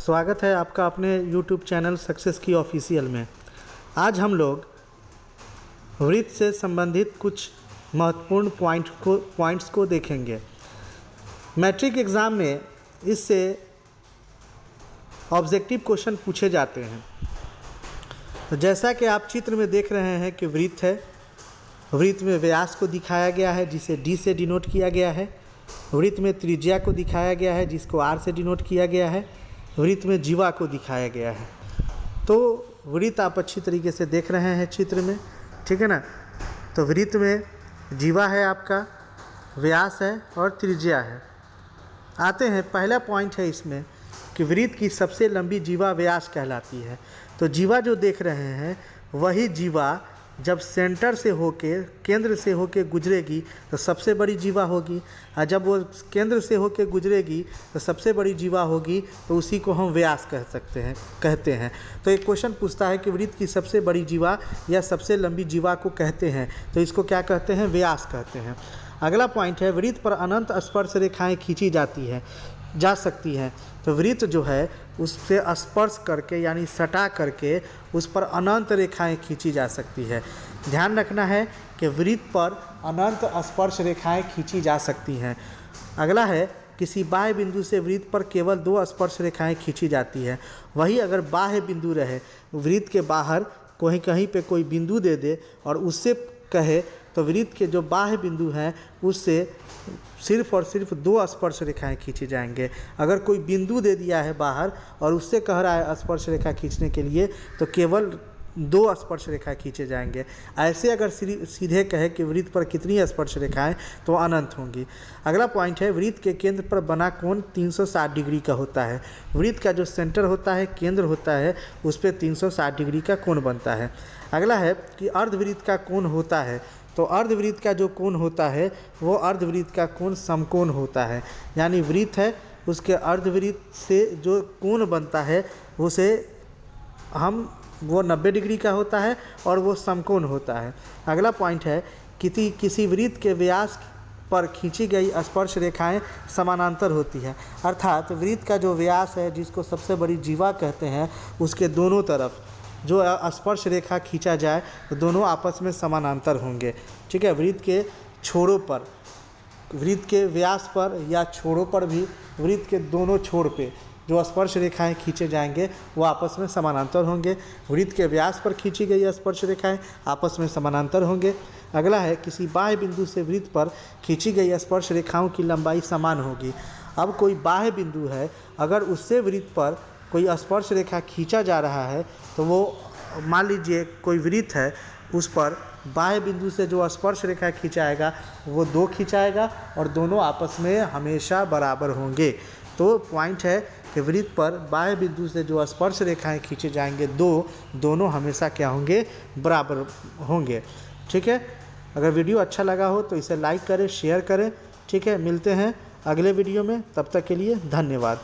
स्वागत है आपका अपने YouTube चैनल सक्सेस की ऑफिशियल में। आज हम लोग वृत्त से संबंधित कुछ महत्वपूर्ण पॉइंट्स को देखेंगे। मैट्रिक एग्ज़ाम में इससे ऑब्जेक्टिव क्वेश्चन पूछे जाते हैं। तो जैसा कि आप चित्र में देख रहे हैं कि वृत्त है, वृत्त में व्यास को दिखाया गया है जिसे D से डिनोट किया गया है। वृत्त में त्रिज्या को दिखाया गया है जिसको R से डिनोट किया गया है। वृत्त में जीवा को दिखाया गया है। तो वृत्त आप अच्छी तरीके से देख रहे हैं चित्र में, ठीक है ना। तो वृत्त में जीवा है, आपका व्यास है और त्रिज्या है। आते हैं, पहला पॉइंट है इसमें कि वृत्त की सबसे लंबी जीवा व्यास कहलाती है। तो जीवा जो देख रहे हैं वही जीवा जब सेंटर से होके, केंद्र से होके गुजरेगी तो सबसे बड़ी जीवा होगी, और जब वो केंद्र से होके गुजरेगी तो सबसे बड़ी जीवा होगी, तो उसी को हम व्यास कहते हैं। तो एक क्वेश्चन पूछता है कि वृत्त की सबसे बड़ी जीवा या सबसे लंबी जीवा को कहते हैं, तो इसको क्या कहते हैं? व्यास कहते हैं। अगला पॉइंट है, वृत्त पर अनंत स्पर्श रेखाएँ खींची जा सकती हैं। तो वृत्त जो है उससे स्पर्श करके यानी सटा करके उस पर अनंत रेखाएं खींची जा सकती है। ध्यान रखना है कि वृत्त पर अनंत स्पर्श रेखाएं खींची जा सकती हैं। अगला है, किसी बाह्य बिंदु से वृत्त पर केवल 2 स्पर्श रेखाएं खींची जाती है। वही अगर बाह्य बिंदु रहे, वृत्त के बाहर कहीं पे कोई बिंदु दे दे और उससे कहे, तो वृत्त के जो बाह्य बिंदु हैं उससे सिर्फ और सिर्फ 2 स्पर्श रेखाएं खींची जाएंगे। अगर कोई बिंदु दे दिया है बाहर और उससे कह रहा है स्पर्श रेखा खींचने के लिए, तो केवल 2 स्पर्श रेखाएं खींचे जाएंगे। ऐसे अगर सीधे कहे कि वृत्त पर कितनी स्पर्श रेखाएं, तो अनंत होंगी। अगला पॉइंट है, वृत्त के केंद्र पर बना कोण 360 डिग्री का होता है। वृत्त का जो सेंटर होता है, केंद्र होता है, उस पर 360 डिग्री का कोण बनता है। अगला है कि अर्धवृत्त का कोण होता है। तो अर्धवृत्त का जो कोण होता है वो अर्धवृत्त का कोण समकोण होता है। यानी वृत्त है, उसके अर्धवृत्त से जो कोण बनता है उसे वो 90 डिग्री का होता है और वो समकोण होता है। अगला पॉइंट है, किसी वृत्त के व्यास पर खींची गई स्पर्श रेखाएं समानांतर होती है। अर्थात वृत्त का जो व्यास है, जिसको सबसे बड़ी जीवा कहते हैं, उसके दोनों तरफ जो स्पर्श रेखा खींचा जाए तो दोनों आपस में समानांतर होंगे, ठीक है। वृत्त के छोरों पर, वृत्त के व्यास पर या छोरों पर भी वृत्त के दोनों छोर पे जो स्पर्श रेखाएं खींचे जाएंगे वो आपस में समानांतर होंगे। वृत्त के व्यास पर खींची गई स्पर्श रेखाएं आपस में समानांतर होंगे। अगला है, किसी बाह्य बिंदु से वृत्त पर खींची गई स्पर्श रेखाओं की लंबाई समान होगी। अब कोई बाह्य बिंदु है, अगर उससे वृत्त पर कोई स्पर्श रेखा खींचा जा रहा है, तो वो मान लीजिए कोई वृत्त है, उस पर बाह्य बिंदु से जो स्पर्श रेखा खींचाएगा वो 2 खींचाएगा और दोनों आपस में हमेशा बराबर होंगे। तो पॉइंट है कि वृत्त पर बाह्य बिंदु से जो स्पर्श रेखाएं खींचे जाएंगे दोनों हमेशा क्या होंगे? बराबर होंगे, ठीक है। अगर वीडियो अच्छा लगा हो तो इसे लाइक करें, शेयर करें, ठीक है। मिलते हैं अगले वीडियो में, तब तक के लिए धन्यवाद।